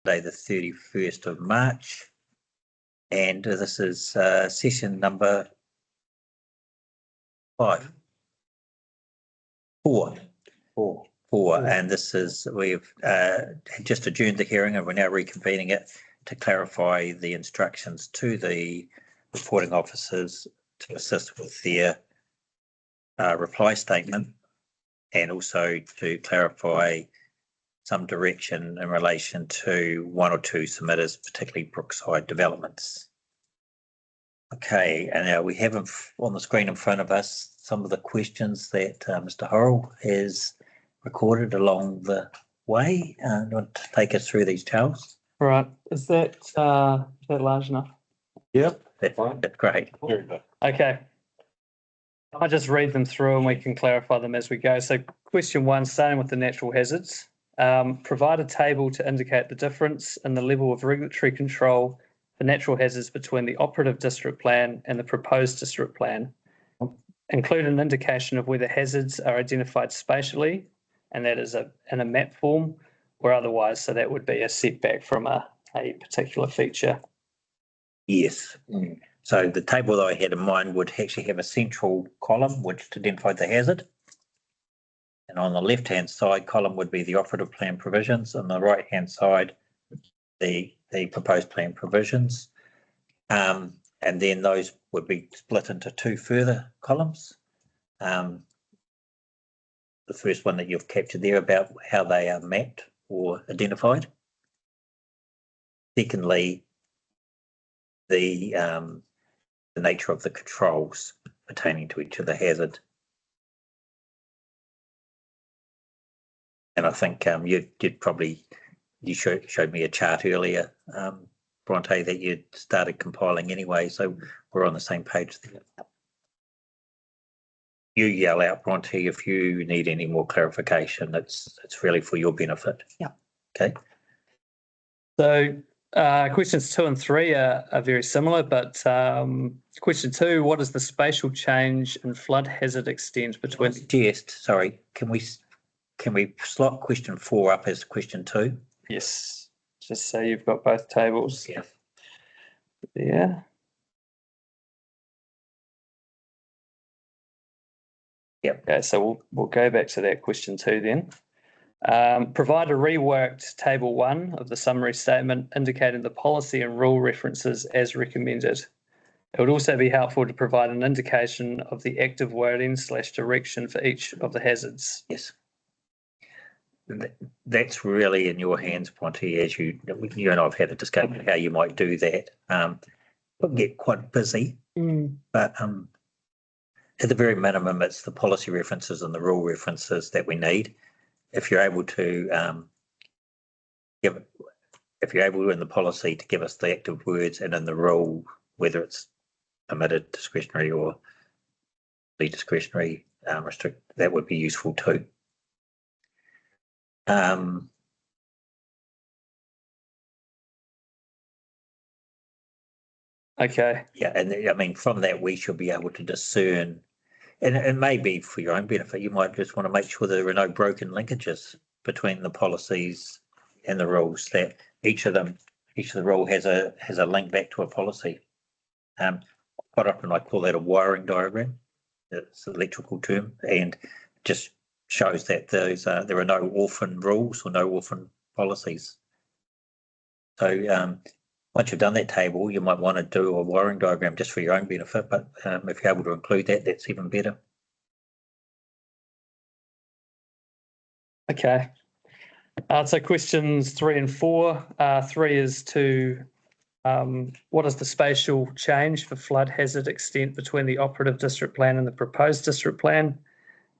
Monday, the 31st of March. And this is session number 4. And this is, we've just adjourned the hearing and we're now reconvening it to clarify the instructions to the reporting officers to assist with their reply statement, and also to clarify some direction in relation to one or two submitters, particularly Brookside Developments. Okay, and now we have on the screen in front of us some of the questions that Mr. Horrell has recorded along the way. Do you want to take us through these, Charles? Right, is that large enough? Yep, that's great. Very good. Okay. I'll just read them through and we can clarify them as we go. So question 1, starting with the natural hazards. Provide a table to indicate the difference in the level of regulatory control for natural hazards between the operative district plan and the proposed district plan. Include an indication of whether hazards are identified spatially, and that is in a map form or otherwise. So that would be a setback from a particular feature. Yes. So the table that I had in mind would actually have a central column which identified the hazard. And on the left-hand side column would be the operative plan provisions, and the right-hand side, the proposed plan provisions. And then those would be split into 2 further columns. The first one that you've captured there about how they are mapped or identified. Secondly, the nature of the controls pertaining to each of the hazard. And I think you showed me a chart earlier, Bronte, that you'd started compiling anyway, so we're on the same page there. You yell out, Bronte, if you need any more clarification. It's really for your benefit. Yeah. Okay. So questions 2 and 3 are very similar, but question 2, what is the spatial change in flood hazard extent between? Sorry, can we slot question 4 up as question 2? Yes, just so you've got both tables. Yeah. Yeah. Yep. Okay, so we'll go back to that question 2 then. Provide a reworked table 1 of the summary statement indicating the policy and rule references as recommended. It would also be helpful to provide an indication of the active wording / direction for each of the hazards. Yes. That's really in your hands, Bronte, as you and I have had a discussion how you might do that. It can get quite busy, but at the very minimum, it's the policy references and the rule references that we need. If you're able to in the policy to give us the active words, and in the rule, whether it's permitted, discretionary, or discretionary, restrict, that would be useful too. Okay. Yeah, and I mean, from that we should be able to discern, and it may be for your own benefit, you might just want to make sure there are no broken linkages between the policies and the rules, that each of the rule has a link back to a policy. Quite often I call that a wiring diagram. It's an electrical term, and just shows that there are no orphan rules or no orphan policies. So once you've done that table, you might want to do a wiring diagram just for your own benefit, but if you're able to include that, that's even better. Okay. So questions 3 and 4. 3 is to what is the spatial change for flood hazard extent between the operative district plan and the proposed district plan?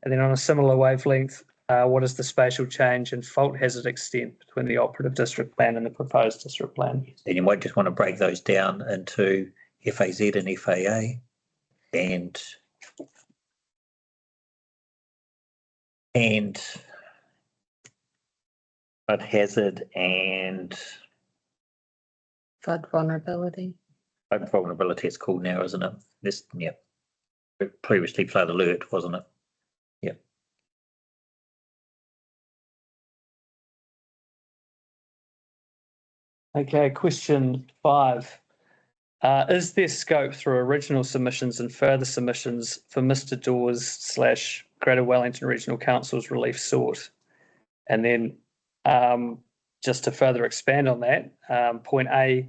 And then on a similar wavelength, what is the spatial change in fault hazard extent between the operative district plan and the proposed district plan? And you might just want to break those down into FAZ and FAA, and flood hazard and Flood vulnerability. flood vulnerability, it's called now, isn't it? This, yeah. Previously flood alert, wasn't it? Yeah. Okay, question 5. Is there scope through original submissions and further submissions for Mr. Dawes / Greater Wellington Regional Council's relief sought? And then just to further expand on that, point A,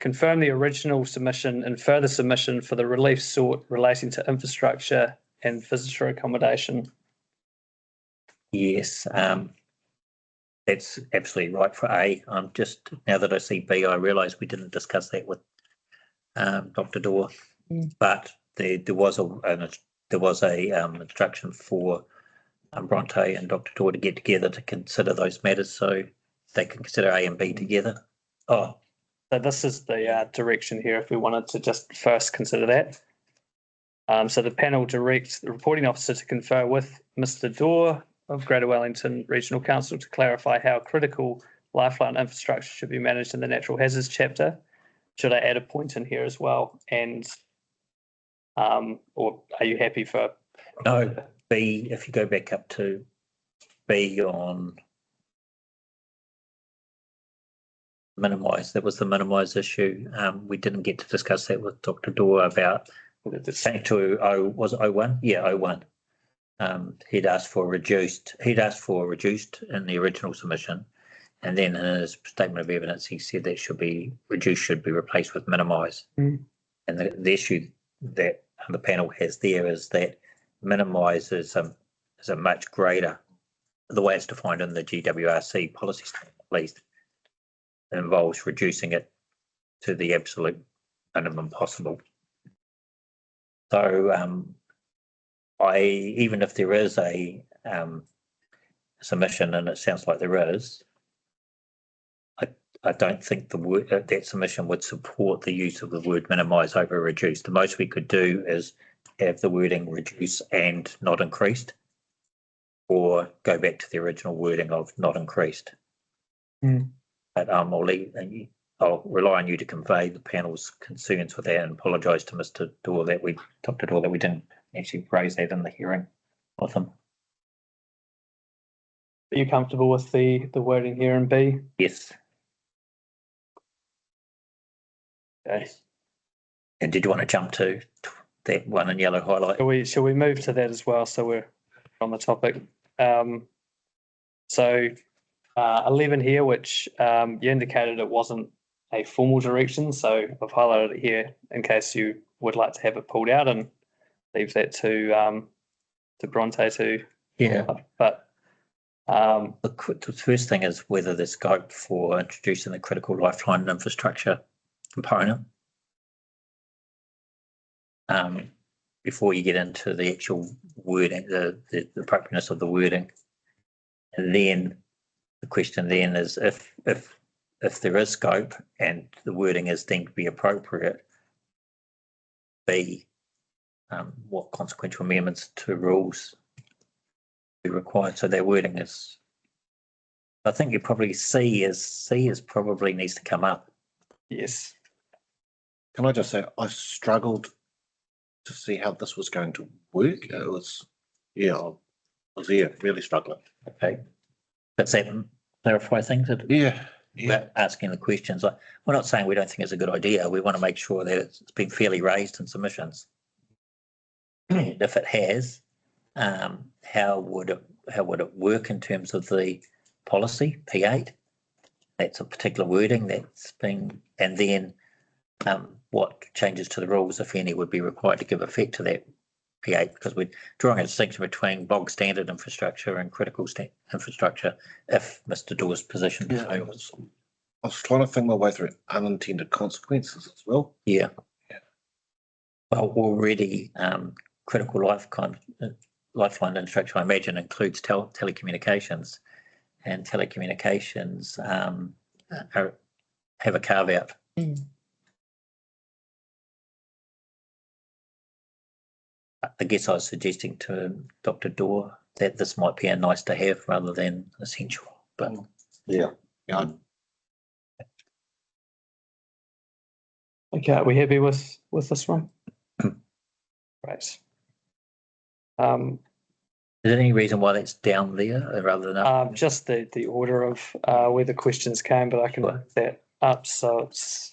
confirm the original submission and further submission for the relief sought relating to infrastructure and visitor accommodation. Yes, that's absolutely right for A. Just now that I see B, I realise we didn't discuss that with Dr. Dorr, but there was a instruction for Bronte and Dr. Dorr to get together to consider those matters, so they can consider A and B together. Oh, so this is the direction here if we wanted to just first consider that. So the panel directs the reporting officer to confer with Mr. Dorr of Greater Wellington Regional Council to clarify how critical lifeline infrastructure should be managed in the natural hazards chapter. Should I add a point in here as well? And or are you happy for? No, B, if you go back up to B on minimise, that was the minimise issue. We didn't get to discuss that with Dr. Dorr about change to was it 01? Yeah, 01. He'd asked for reduced in the original submission, and then in his statement of evidence he said that should be replaced with minimise. And the issue that the panel has there is that minimise is a much greater, the way it's defined in the GWRC policy statement at least, it involves reducing it to the absolute minimum possible. So even if there is a submission, and it sounds like there is, I don't think that submission would support the use of the word minimise over reduce. The most we could do is have the wording reduce and not increased, or go back to the original wording of not increased. But I'll rely on you to convey the panel's concerns with that and apologise to Mr. Dorr Dr. Dorr, that we didn't actually raise that in the hearing with him. Are you comfortable with the wording here in B? Yes. Okay. And did you want to jump to that one in yellow highlight? Shall we move to that as well, so we're on the topic? So 11 here, which you indicated it wasn't a formal direction, so I've highlighted it here in case you would like to have it pulled out and leave that to Bronte to. Yeah. But the first thing is whether there's scope for introducing the critical lifeline infrastructure component before you get into the actual wording, the appropriateness of the wording. And then the question then is if there is scope and the wording is deemed to be appropriate, B, what consequential amendments to rules be required. So that wording is, I think you probably C is probably needs to come up. yes. Can I just say I struggled to see how this was going to work. I was really struggling. Okay. Does that clarify things? Yeah. About asking the questions. We're not saying we don't think it's a good idea. We want to make sure that it's been fairly raised in submissions. And if it has, how would it work in terms of the policy P8? That's a particular wording that's been, and then what changes to the rules, if any, would be required to give effect to that P8, because we're drawing a distinction between bog standard infrastructure and critical infrastructure if Mr. Dorr's position prevails. I was trying to think my way through unintended consequences as well. Yeah. Well, already critical lifeline infrastructure, I imagine, includes telecommunications, and telecommunications have a carve out. I guess I was suggesting to Dr. Dorr that this might be a nice to have rather than essential. But yeah. Okay, are we happy with this one? Right. Is there any reason why that's down there rather than up? Just the order of where the questions came, but I can that up so it's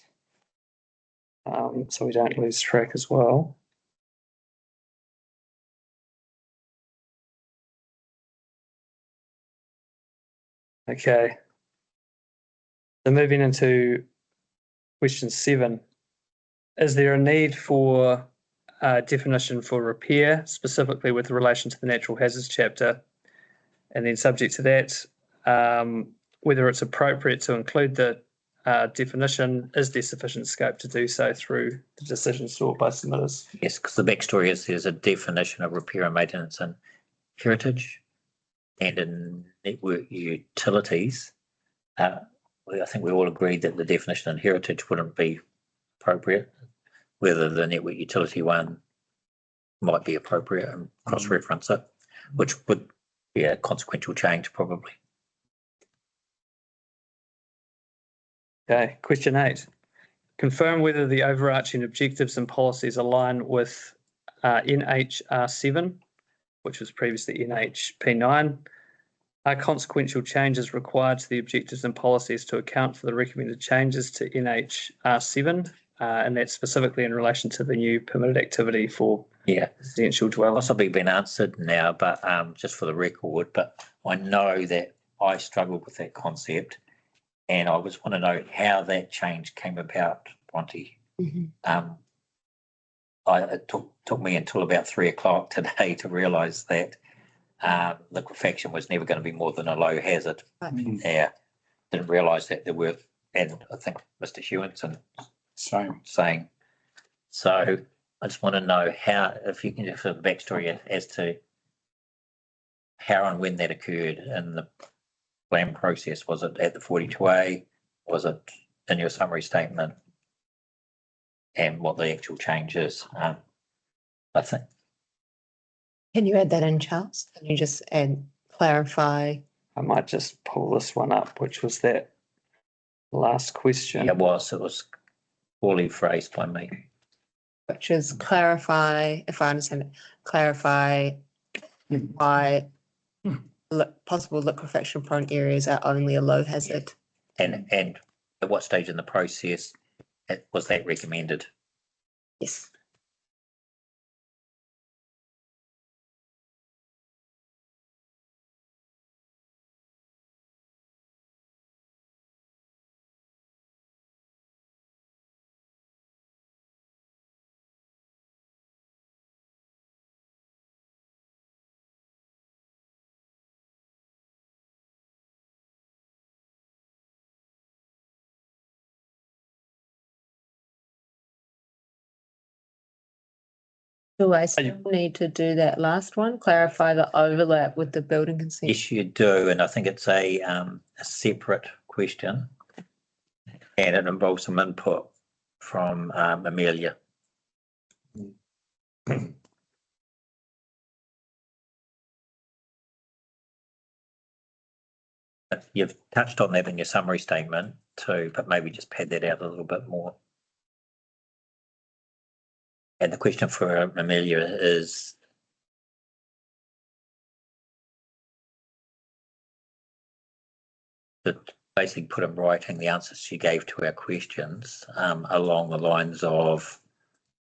so we don't lose track as well. Okay. So moving into question 7. Is there a need for a definition for repair, specifically with relation to the natural hazards chapter? And then subject to that, whether it's appropriate to include the definition, is there sufficient scope to do so through the decision sought by submitters? Yes, because the backstory is there's a definition of repair and maintenance in heritage and in network utilities. I think we all agreed that the definition in heritage wouldn't be appropriate, whether the network utility one might be appropriate and cross-reference it, which would be a consequential change probably. Okay, question 8. Confirm whether the overarching objectives and policies align with NHR7, which was previously NHP9. Are consequential changes required to the objectives and policies to account for the recommended changes to NHR7? And that's specifically in relation to the new permitted activity for residential dwellings. Possibly been answered now, but just for the record, but I know that I struggled with that concept and I just want to know how that change came about, Bronte. Mhm. It took me until about 3 o'clock today to realise that liquefaction was never going to be more than a low hazard. Right. Yeah, didn't realise that there were, and I think Mr. Hewinson saying. So I just want to know how, if you can just have a backstory as to how and when that occurred in the plan process. Was it at the 42A? Was it in your summary statement? And what the actual change is? I think. Can you add that in, Charles? Can you just clarify? I might just pull this one up, which was that last question. It was poorly phrased by me. Which is clarify, if I understand it, clarify why possible liquefaction prone areas are only a low hazard. And at what stage in the process was that recommended? Yes. Do I still need to do that last one? Clarify the overlap with the building consent? Yes, you do, and I think it's a separate question, and it involves some input from Amelia. You've touched on that in your summary statement too, but maybe just pad that out a little bit more. And the question for Amelia is, to basically put in writing the answers she gave to our questions along the lines of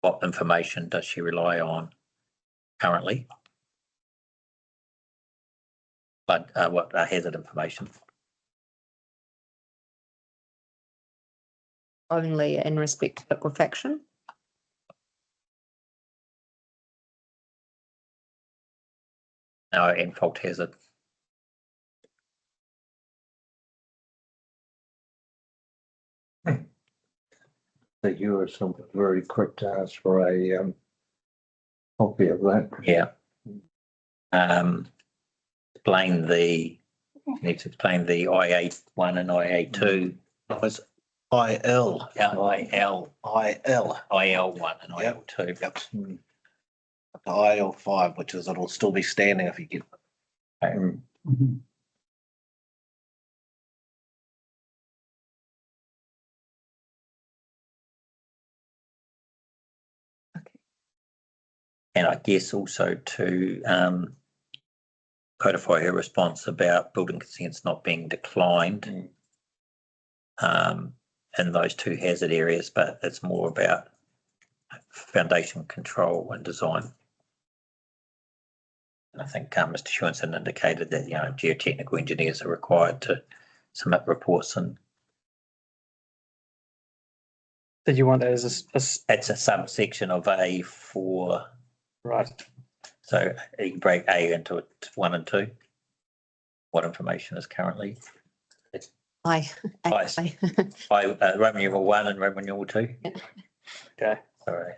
what information does she rely on currently, but what hazard information? Only in respect to liquefaction? No, and fault hazard. That you were something very quick to ask for a copy of that. Yeah. Explain the, need to explain the IA1 and IA2. It's IL. IL1 and Yep. IL2. Yep. The IL5, which is it'll still be standing if you get. And I guess also to codify her response about building consents not being declined. in those two hazard areas, but it's more about foundation control and design. And I think Mr. Schuenson indicated that, geotechnical engineers are required to submit reports, and Did you want that as it's a subsection of A4. right? So you can break A into 1 and 2. What information is currently Aye. Aye. by Roman numeral 1 and Roman numeral 2? Okay. Sorry,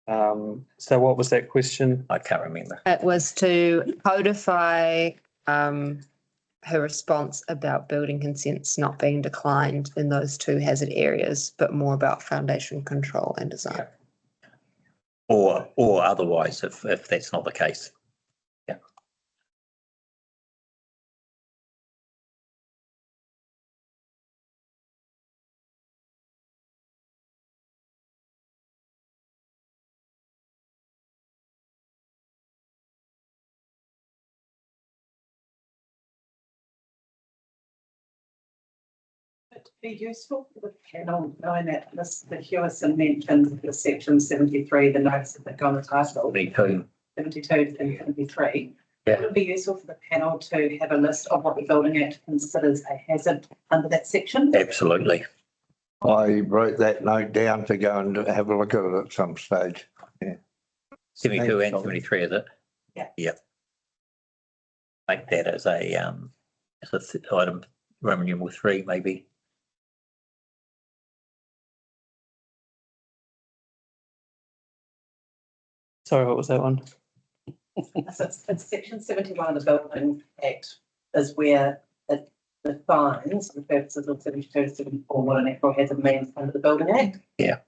So what was that question? I can't remember. It was to codify her response about building consents not being declined in those two hazard areas, but more about foundation control and design. Or otherwise, if that's not the case. Yeah. It'd be useful for the panel, knowing that Mr. Hewison mentioned the section 73, the notes that go on the title, Me too. 72 and 73. Yeah. Would it be useful for the panel to have a list of what the Building Act considers a hazard under that section? Absolutely. I wrote that note down to go and have a look at it at some stage. 72 and Thanks, 73, is it? Yeah. Yep. Make that as a item, Roman numeral 3, maybe. Sorry, what was that one? So it's section 71 of the Building Act is where it defines the purposes of 72 to 74 what a natural hazard means under the Building Act. Yeah.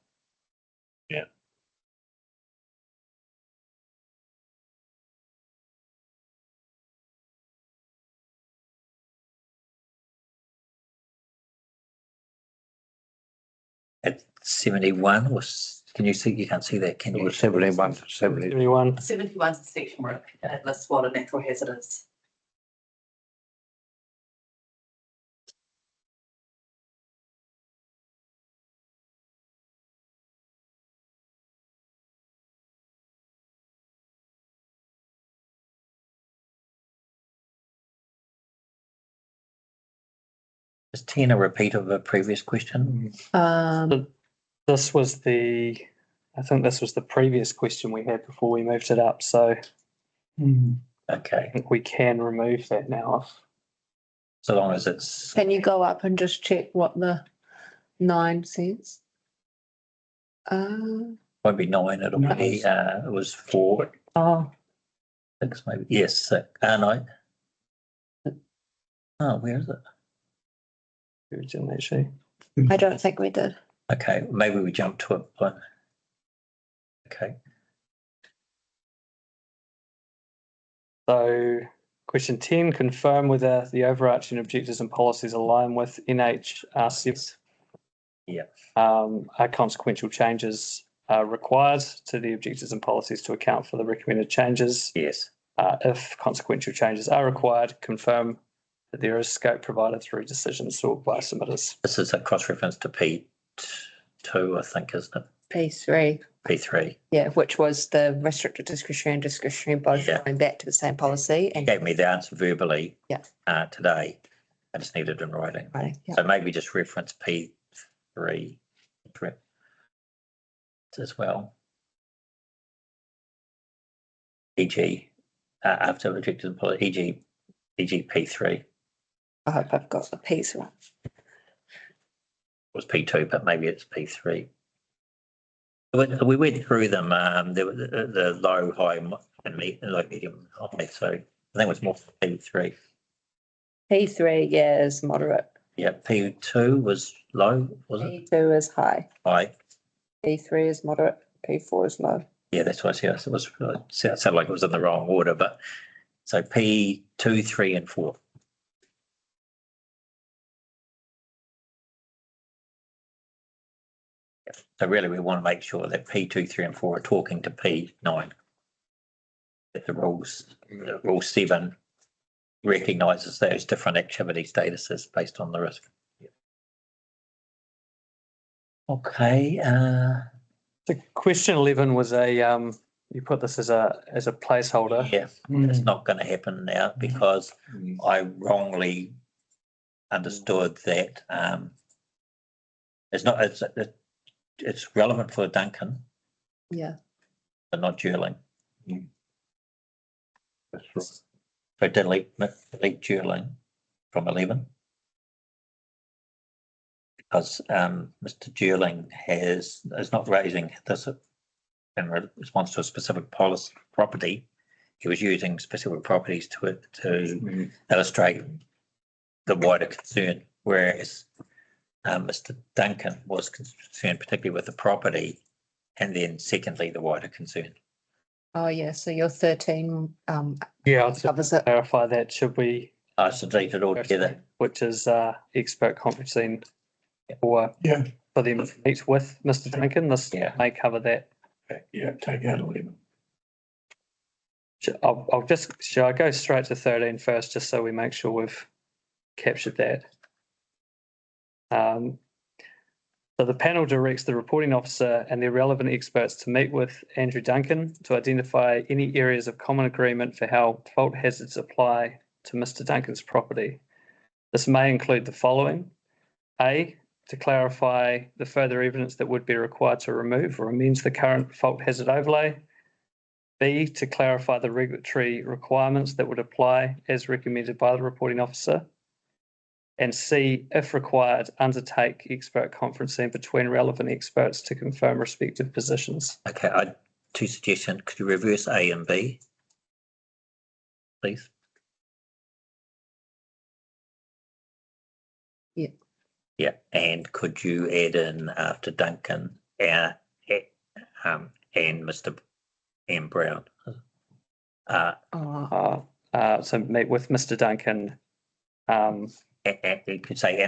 At 71 was, can you see? You can't see that, can It you? was 71 to 70. 71. 71 is the section where it lists what a natural hazard is. Is 10 a repeat of a previous question? This was I think this was the previous question we had before we moved it up. So I Okay, think we can remove that now. so long as it's, Can you go up and just check what the 9 says? won't be 9, it'll be, it was 4, Oh, 6 maybe, yes, 6, 9. Oh, where is it? Originally, actually. I don't think we did. Okay, maybe we jump to it, but, okay. So question 10, confirm whether the overarching objectives and policies align with NHRC. Yeah. Are consequential changes required to the objectives and policies to account for the recommended changes? Yes, If consequential changes are required, confirm that there is scope provided through decisions sought by submitters. this is a cross-reference to P2, I think, isn't it? P3, P3. yeah, which was the restricted discretionary and discretionary both Yeah. going back to the same policy He and. gave me the answer verbally. Yeah. Today. I just needed it in writing. Right, yeah. So maybe just reference P3 as well. E.g. After objectives and policy, e.g. P3 I hope I've got the piece right. was P2, but maybe it's P3. We went through them, the low, high, and low, medium, high, so I think it was more P3. P3, yeah, is moderate. Yeah, P2 was low, was it? P2 is high. High. P3 is moderate. P4 is low. Yeah, that's what I said. It was, it sounded like it was in the wrong order, but so P2, 3, and 4. So really, we want to make sure that P2, 3, and 4 are talking to P9. That the rule 7 recognises those different activity statuses based on the risk. Okay, The question 11 was you put this as a placeholder. yeah, it's not gonna happen now because I wrongly understood that, it's relevant for Duncan, Yeah. but not Durling. That's right. So delete Durling from 11. Because Mr. Durling is not raising this in response to a specific policy property. He was using specific properties to illustrate the wider concern, whereas Mr. Duncan was concerned particularly with the property, and then secondly the wider concern. Oh, yeah, so your 13 Yeah, I'll covers it. clarify that. Should we? I should delete it all together. Which is expert conferencing Yeah. for them to meet with Mr. Duncan. This Yeah. may cover that. Yeah, take out 11. Shall I go straight to 13 first, just so we make sure we've captured that? So the panel directs the reporting officer and the relevant experts to meet with Andrew Duncan to identify any areas of common agreement for how fault hazards apply to Mr. Duncan's property. This may include the following: A, to clarify the further evidence that would be required to remove or amend the current fault hazard overlay. B, to clarify the regulatory requirements that would apply as recommended by the reporting officer. And C, if required, undertake expert conferencing between relevant experts to confirm respective positions. Okay, two suggestions. Could you reverse A and B, please? Yeah. Yeah, and could you add in after Duncan, and Mr. M. Brown? So meet with Mr. Duncan. You could say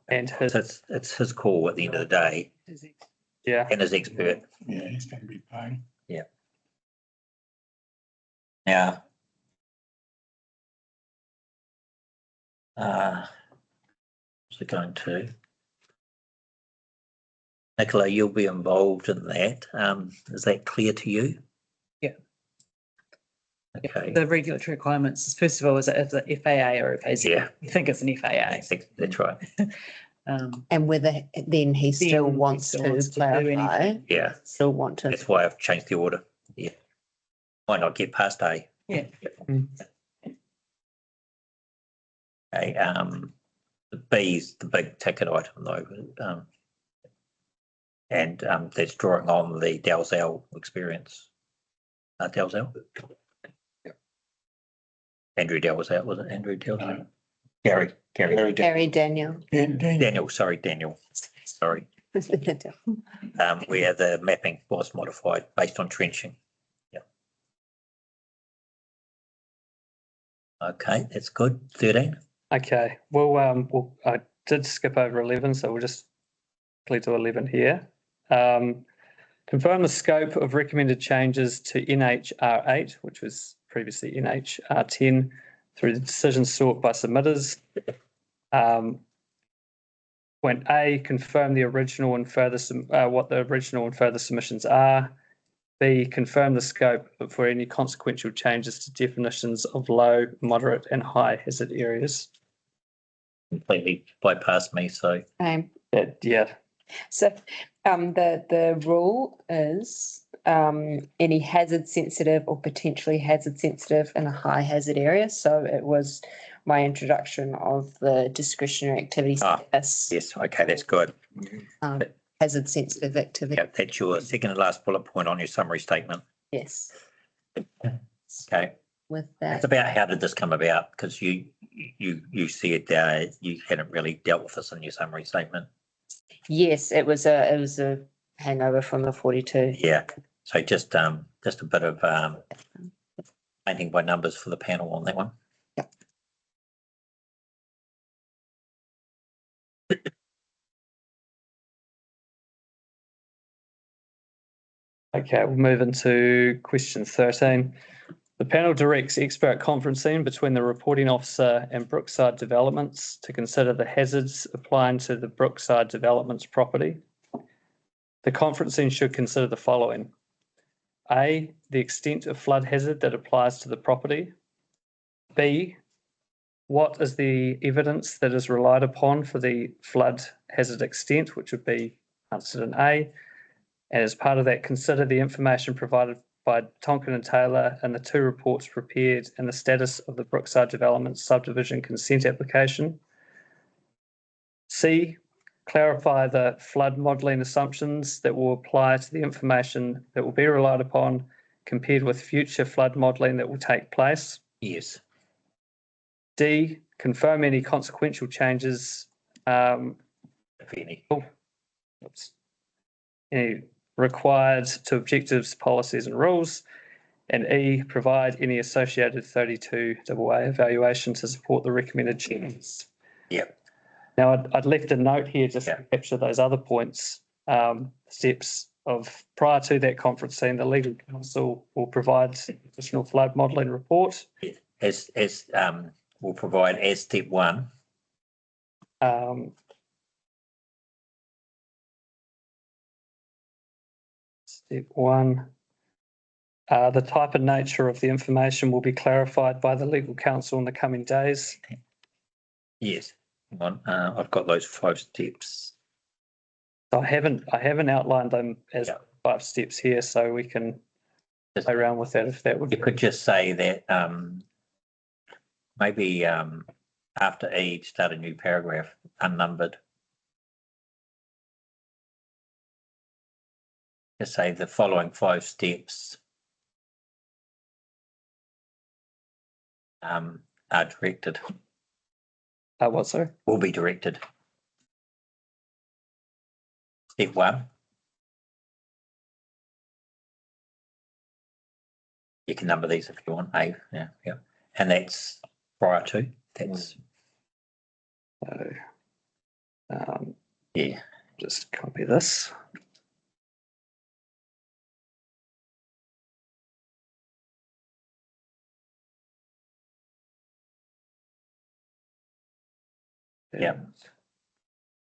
And his, it's his call at the end of the day, yeah, and his expert. Yeah, he's going to be paying. Now, what's it going to? Nicola, you'll be involved in that. Is that clear to you? Yeah. Okay. The regulatory requirements, first of all, is it a FAA or a FAZ? Yeah. You think it's an FAA. That's right. And whether then he still Then he wants still to wants to do clarify, anything. Yeah, still want to. that's why I've changed the order. Yeah. Might not get past A. Yeah. Okay, the B's the big ticket item though. And that's drawing on the Dalzell experience. Dalzell? Andrew Dalzell, was it Andrew Dalzell? Gary. Gary Daniel. Daniel, sorry. Where the mapping was modified based on trenching. Yeah. Okay, that's good. 13. okay. Well, I did skip over 11, so we'll just click to 11 here. Confirm the scope of recommended changes to NHR8, which was previously NHR10, through the decisions sought by submitters. Point A, confirm the original and further what the original and further submissions are. B, confirm the scope for any consequential changes to definitions of low, moderate, and high hazard areas. Completely bypassed me, so Yeah. So the rule is any hazard sensitive or potentially hazard sensitive in a high hazard area. So it was my introduction of the discretionary activity status. yes, okay, that's good. Hazard sensitive activity. Yeah, that's your second and last bullet point on your summary statement. Yes. Okay. With It's that. about how did this come about? Because you said you hadn't really dealt with this in your summary statement. Yes, it was a hangover from the 42. Yeah. So just a bit of painting by numbers for the panel on that one. Yep. Okay, we'll move into question 13. The panel directs expert conferencing between the reporting officer and Brookside Developments to consider the hazards applying to the Brookside Developments property. The conferencing should consider the following. A, the extent of flood hazard that applies to the property. B, what is the evidence that is relied upon for the flood hazard extent, which would be answered in A. And as part of that, consider the information provided by Tonkin and Taylor and the 2 reports prepared and the status of the Brookside Development Subdivision Consent Application. C, clarify the flood modelling assumptions that will apply to the information that will be relied upon compared with future flood modelling that will take place. Yes. D, confirm any consequential changes If any. any required to objectives, policies and rules. And E, provide any associated 32AA evaluation to support the recommended changes. Yep. Now, I'd left a note here just Yeah. to capture those other points. Steps of prior to that conferencing, the legal counsel will provide additional flood modelling report. As will provide as step 1. Step 1. The type and nature of the information will be clarified by the legal counsel in the coming days. Yes. Hang on. I've got those 5 steps. I haven't outlined them as Yeah. 5 steps here, so we can Just- play around with that if that would. You could just say that maybe after E, start a new paragraph, unnumbered. Just say the following 5 steps are directed, What, sorry? will be directed. Step 1. You can number these if you want, A, yeah. And that's prior to, that's, So, yeah. just copy this. Yeah.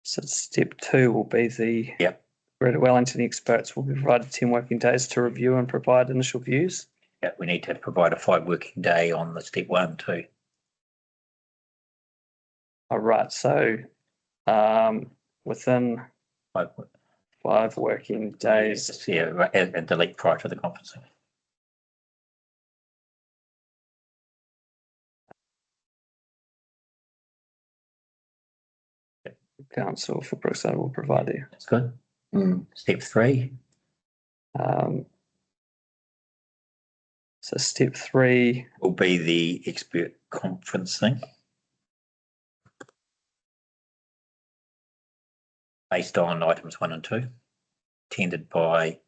So step 2 will be the. Yep. Greater Wellington experts will be provided 10 working days to review and provide initial views. Yeah, we need to provide a 5 working day on the step 1 too. All right, so within 5 working days. Yeah, and delete prior to the conferencing. Council for Brookside will provide you. That's good. Step 3. So step 3, Will be the expert conferencing. Based on items 1 and 2, attended by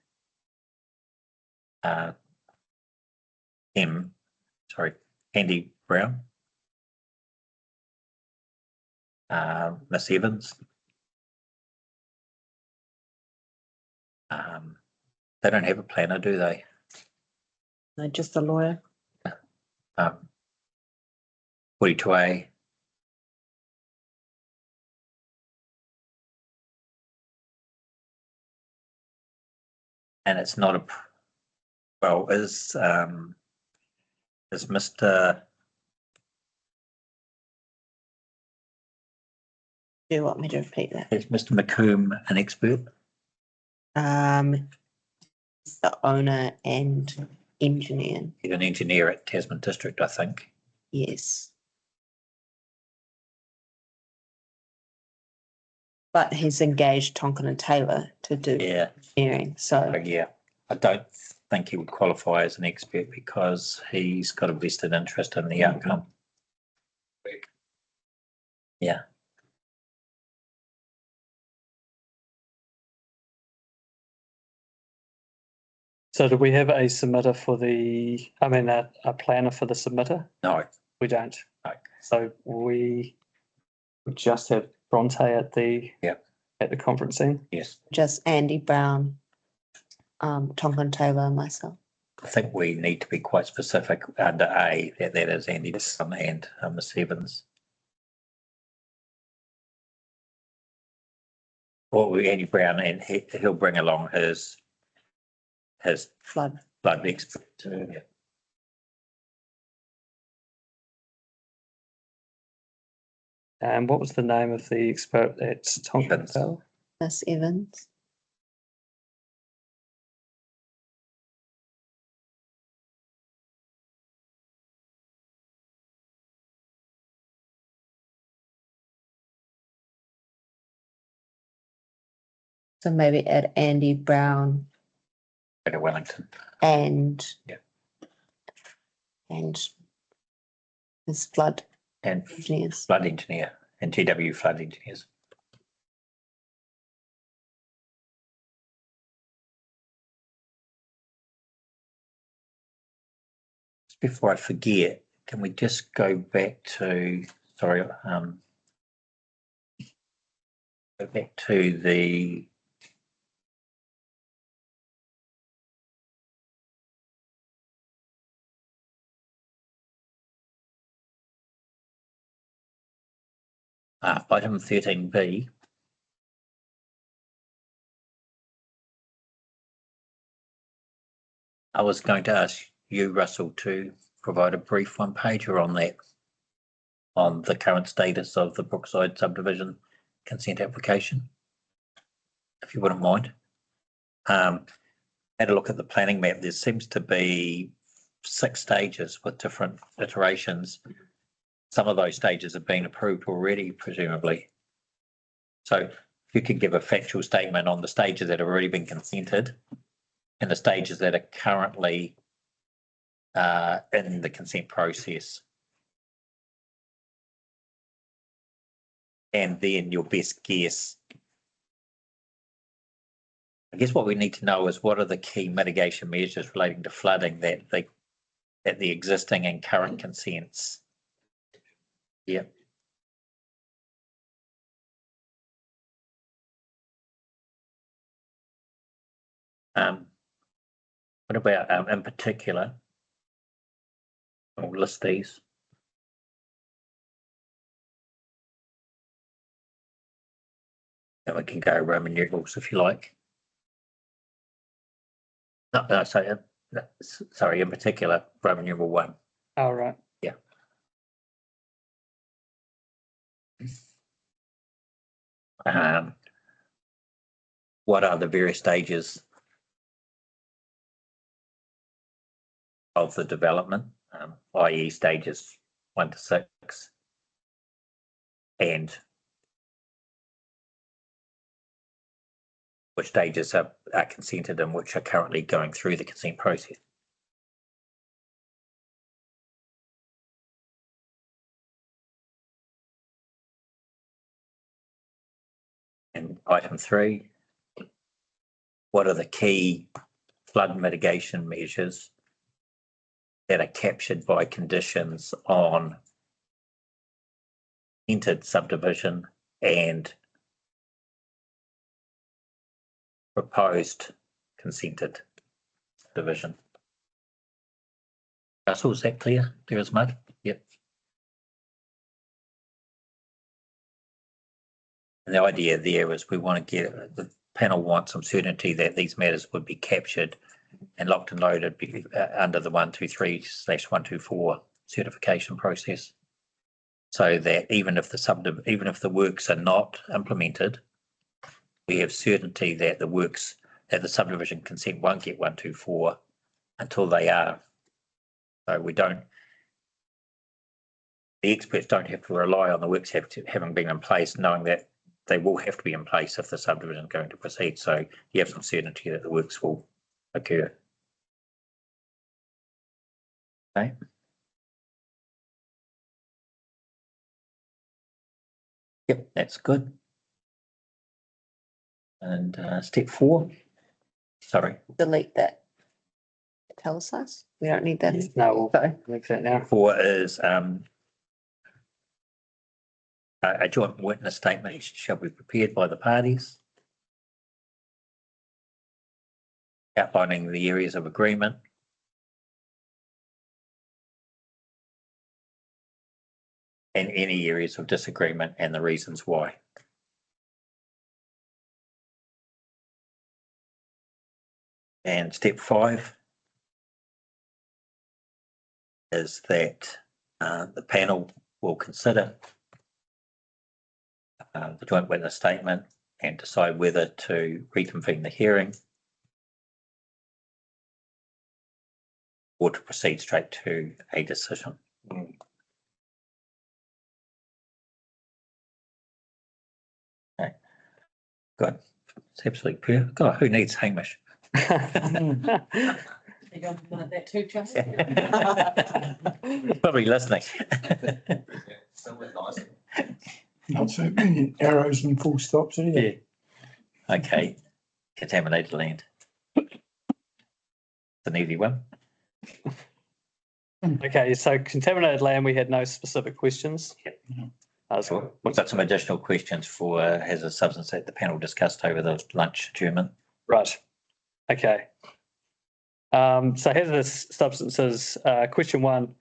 Andy Brown, Miss Evans. They don't have a planner, do they? No, just a lawyer. 42A. And it's not a, well, is Mr. Do you want me to repeat that? Is Mr. McComb an expert? It's the owner and engineer. He's an engineer at Tasman District, I think. Yes. But he's engaged Tonkin and Taylor to do Yeah, engineering, so yeah. I don't think he would qualify as an expert because he's got a vested interest in the outcome. Yeah. so do we have a submitter for a planner for the submitter? No, We don't. No. So we just have Bronte at the. Yep. At the conferencing. yes. just Andy Brown, Tonkin Taylor and myself. I think we need to be quite specific under A that is Andy Brown and Miss Evans. or Andy Brown, and he'll bring along his Flood. flood expert too. Yeah. And what was the name of the expert that's Tonkin Evans. Bell? Miss Evans. So maybe add Andy Brown Go to Wellington. and. Yeah. And his flood And engineers. flood engineer and GW flood engineers. Just before I forget, can we just go back to, sorry, go back to the item 13B. I was going to ask you, Russell, to provide a brief one pager on that, on the current status of the Brookside subdivision consent application, if you wouldn't mind. Had a look at the planning map. There seems to be 6 stages with different iterations. Some of those stages have been approved already, presumably. So if you could give a factual statement on the stages that have already been consented and the stages that are currently in the consent process. And then your best guess. I guess what we need to know is what are the key mitigation measures relating to flooding that the existing and current consents. Yeah. What about in particular? I'll list these. And we can go Roman numerals if you like. No, sorry, in particular, Roman numeral 1. Oh, right. Yeah. What are the various stages of the development, i.e. stages 1 to 6, and which stages are consented and which are currently going through the consent process. And item 3, what are the key flood mitigation measures that are captured by conditions on entered subdivision and proposed consented division? Russell, is that clear? There is mud? Yep. And the idea there is we want to get, the panel wants some certainty that these matters would be captured and locked and loaded under the 123/124 certification process. So that even if the works are not implemented, we have certainty that the subdivision consent won't get 124 until they are. So the experts don't have to rely on the works having been in place, knowing that they will have to be in place if the subdivision is going to proceed. So you have some certainty that the works will occur. Okay. Yep, that's good. And step 4, sorry. Delete that. Italicized. We don't need that. No, Sorry. we'll leave that now. 4 is a joint witness statement shall be prepared by the parties outlining the areas of agreement and any areas of disagreement and the reasons why. And step 5 is that the panel will consider the joint witness statement and decide whether to reconvene the hearing or to proceed straight to a decision. Okay, good. It's absolutely clear. God, who needs Hamish? You don't like that too, Justin? Probably listening. Not so many arrows and full stops either. Yeah. Okay, contaminated land. It's an easy one. Okay, so contaminated land, we had no specific questions. Yep. What's Got some additional questions for hazardous substance that the panel discussed over the lunch adjournment. right? Okay. So hazardous substances, question 1,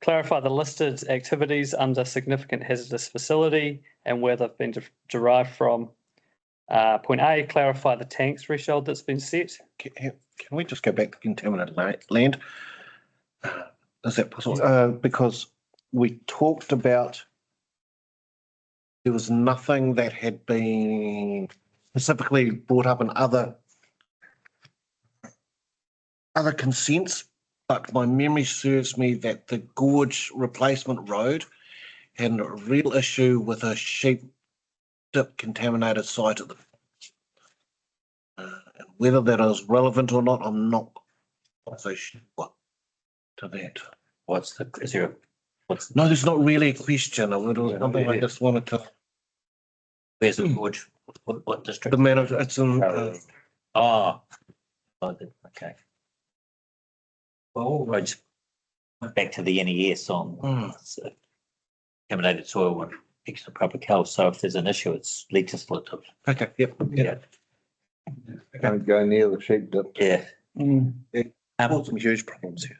clarify the listed activities under significant hazardous facility and where they've been derived from. Point A, clarify the tank threshold that's been set. Can we just go back to contaminated land? Is that possible? Because we talked about there was nothing that had been specifically brought up in other consents, but my memory serves me that the gorge replacement road had a real issue with a sheep dip contaminated site at the whether that is relevant or not, I'm not so sure to that. No, there's not really a question. I would something I just wanted to. Where's the gorge? What district? The manager, it's in. Okay. Well, I just went back to the NES on contaminated soil and extra public health. So if there's an issue, it's legislative. Okay, yep. Yeah. Don't go near the sheep dip. Yeah. Some huge problems here.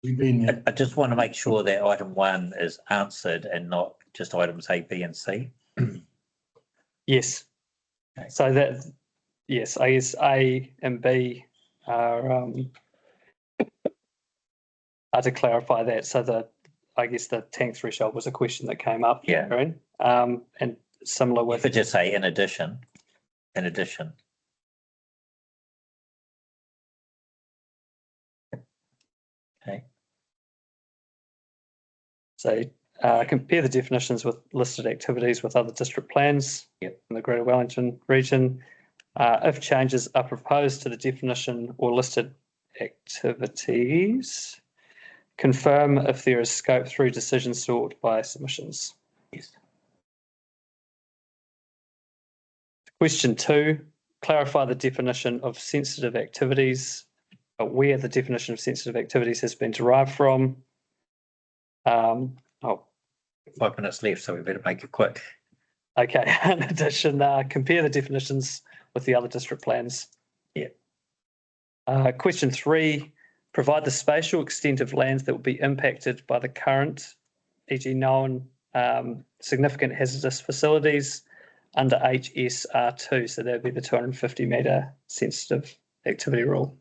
We've been there. I just want to make sure that item 1 is answered and not just items A, B, and C. Yes. Okay. So that, yes, I guess A and B are to clarify that. So I guess the tank threshold was a question that came up. Yeah. Aaron. And similar We with. could just say in addition. Okay. So compare the definitions with listed activities with other district plans in the Greater Wellington region. If changes are proposed to the definition or listed activities, confirm if there is scope through decisions sought by submissions. Yes. Question 2, clarify the definition of sensitive activities, where the definition of sensitive activities has been derived from. 5 minutes left, so we better make it quick. Okay, in addition, compare the definitions with the other district plans. Yeah. Question 3, provide the spatial extent of lands that will be impacted by the current, e.g. known significant hazardous facilities under HSR2. So that would be the 250 metre sensitive activity rule.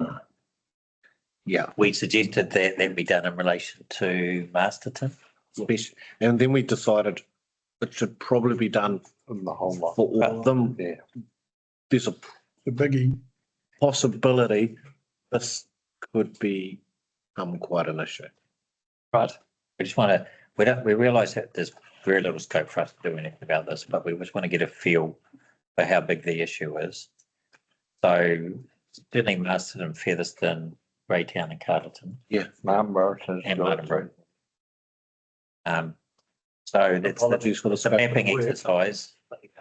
Yeah, We suggested that that be done in relation to Masterton. and then we decided it should probably be done In the whole lot. for all of them. Yeah. There's a The biggie. possibility this could become quite an issue. Right. We just want to, we realise that there's very little scope for us to do anything about this, but we just want to get a feel for how big the issue is. So certainly Masterton, Featherston, Greytown and Carterton. Martinborough. And Martinborough. So that's Apologies for the the mapping exercise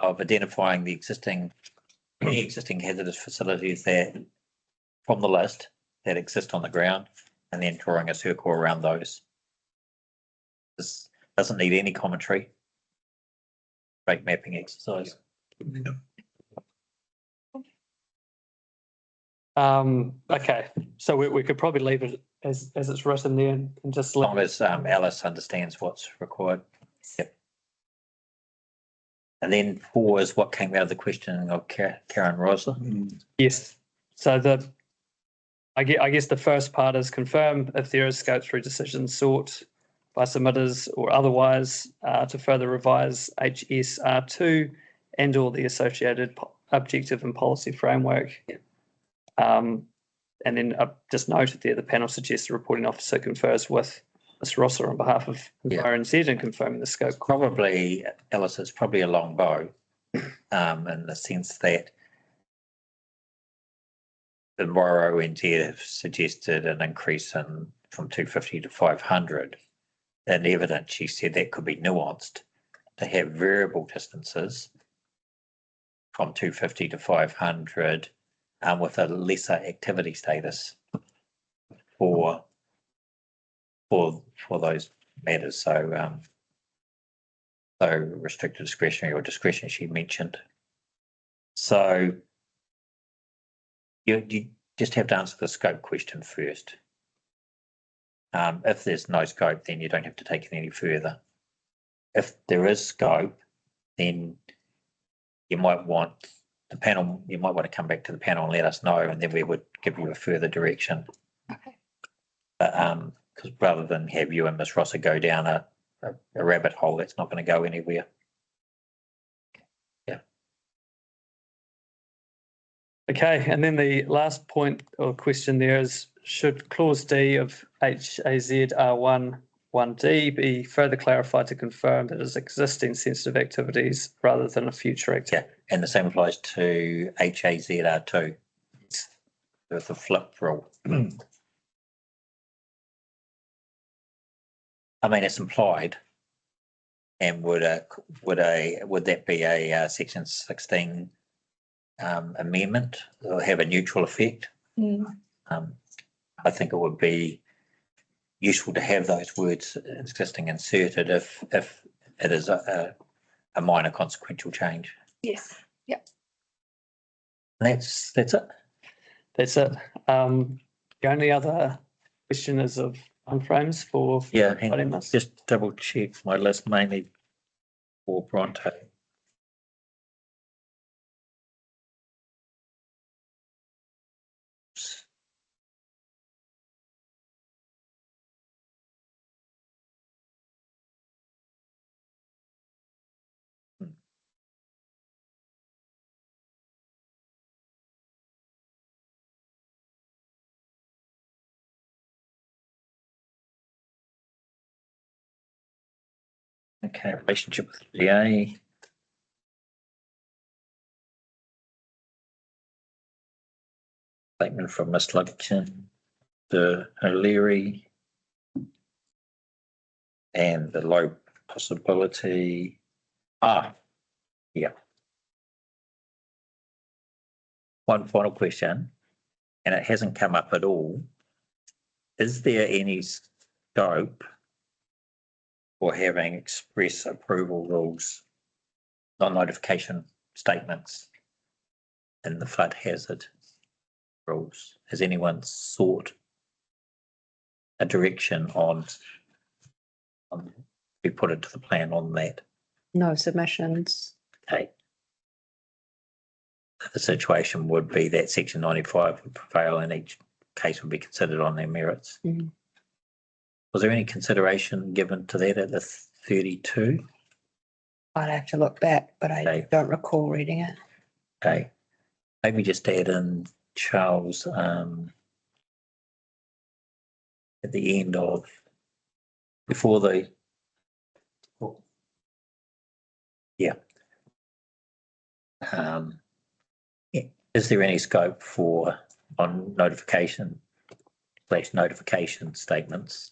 of identifying the existing hazardous facilities that from the list that exist on the ground and then drawing a circle around those. This doesn't need any commentary. Great mapping exercise. Okay, so we could probably leave it as it's written there and just As long as Alice understands what's required. Yep. And then 4 is what came out of the questioning of Karen Rosler. yes. So I guess the first part is confirm if there is scope through decisions sought by submitters or otherwise to further revise HSR2 and all the associated objective and policy framework. And then just noted there, the panel suggests the reporting officer confers with Ms. Rosser on behalf of RNZ and confirming the scope. Probably, Alice, it's probably a long bow, in the sense that the Morrow NZ have suggested an increase from 250 to 500. In evidence, she said that could be nuanced to have variable distances from 250 to 500 with a lesser activity status for those matters. So restricted discretionary or discretion she mentioned. So you just have to answer the scope question first. If there's no scope, then you don't have to take it any further. If there is scope, then you might want to come back to the panel and let us know, and then we would give you a further direction. Okay. Because rather than have you and Ms. Rosser go down a rabbit hole that's not going to go anywhere. Yeah. Okay, and then the last point or question there is, should clause D of HAZR1 1D be further clarified to confirm that it is existing sensitive activities rather than a future activity? Yeah, and the same applies to HAZR2 with the flip rule. I mean, it's implied, and would that be a section 16 amendment or have a neutral effect? I think it would be useful to have those words existing inserted if it is a minor consequential change. Yes. Yep. That's it. That's it. The only other question is of timeframes for Yeah, providing and this. just double check my list mainly for Bronte. Okay, relationship with the DA. Statement from Ms. Ludington, the O'Leary, and the low possibility. Yeah. One final question, and it hasn't come up at all. Is there any scope for having express approval rules, non-notification statements in the flood hazard rules? Has anyone sought a direction on we put into the plan on that? No submissions. Okay. The situation would be that section 95 would prevail and each case would be considered on their merits. Mhm. Was there any consideration given to that at the 32? I'd have to look back, but I Okay. don't recall reading it. Okay. Maybe just add in Charles at the end of before the is there any scope for on notification statements?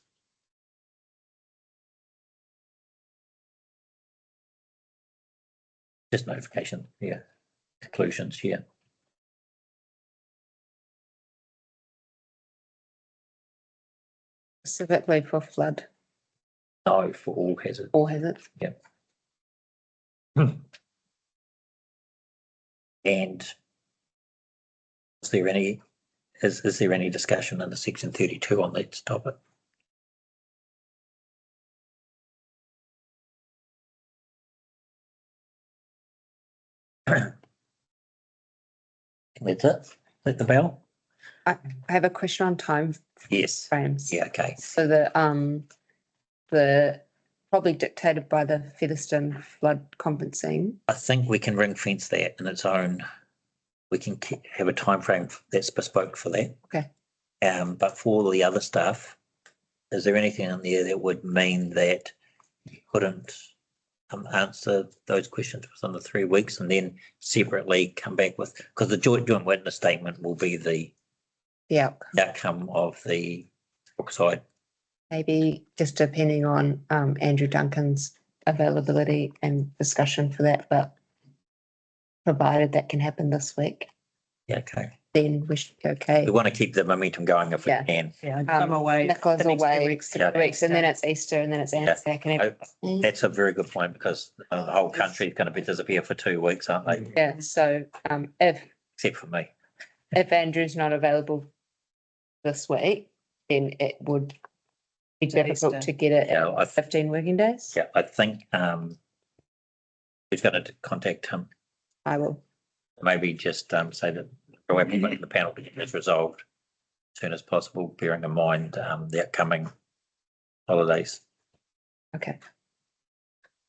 Just notification, yeah. Conclusions, yeah. Specifically for flood, No, for all hazards. or has it? And is there any discussion in the section 32 on that topic? That's it. Hit the bell. I have a question on time Yes, frames. yeah, okay. So the probably dictated by the Featherston flood conferencing. I think we can ring fence that in its own. We can have a time frame that's bespoke for that. Okay. But for all the other stuff, is there anything in there that would mean that you couldn't answer those questions within the 3 weeks and then separately come back with, because the joint witness statement will be the outcome. outcome of the Brookside. Maybe just depending on Andrew Duncan's availability and discussion for that, but provided that can happen this week, Yeah, okay. then we should be okay. We want to keep the momentum going if we Yeah. can. Yeah, I'm away. Nicola's the next 2 away weeks. 2 weeks, and then it's Easter, and then it's Anzac, and everything. That's a very good point because the whole country is going to be disappear for 2 weeks, aren't they? Yeah, so if Except for me. Andrew's not available this week, then it would be To difficult Easter. to get it Yeah, in 15 working days. Yeah, I think who's going to contact him? I will. Maybe just say that everybody in the panel is resolved as soon as possible, bearing in mind the upcoming holidays. Okay.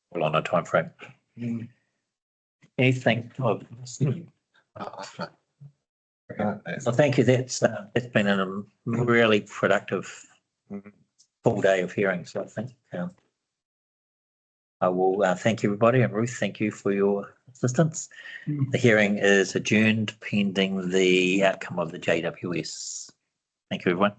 Well, on a time frame. Mm. Anything of? So thank you. That's it's been a really productive full day of hearings. I think. I will thank everybody, and Ruth, thank you for your assistance. The hearing is adjourned pending the outcome of the JWS. Thank you, everyone.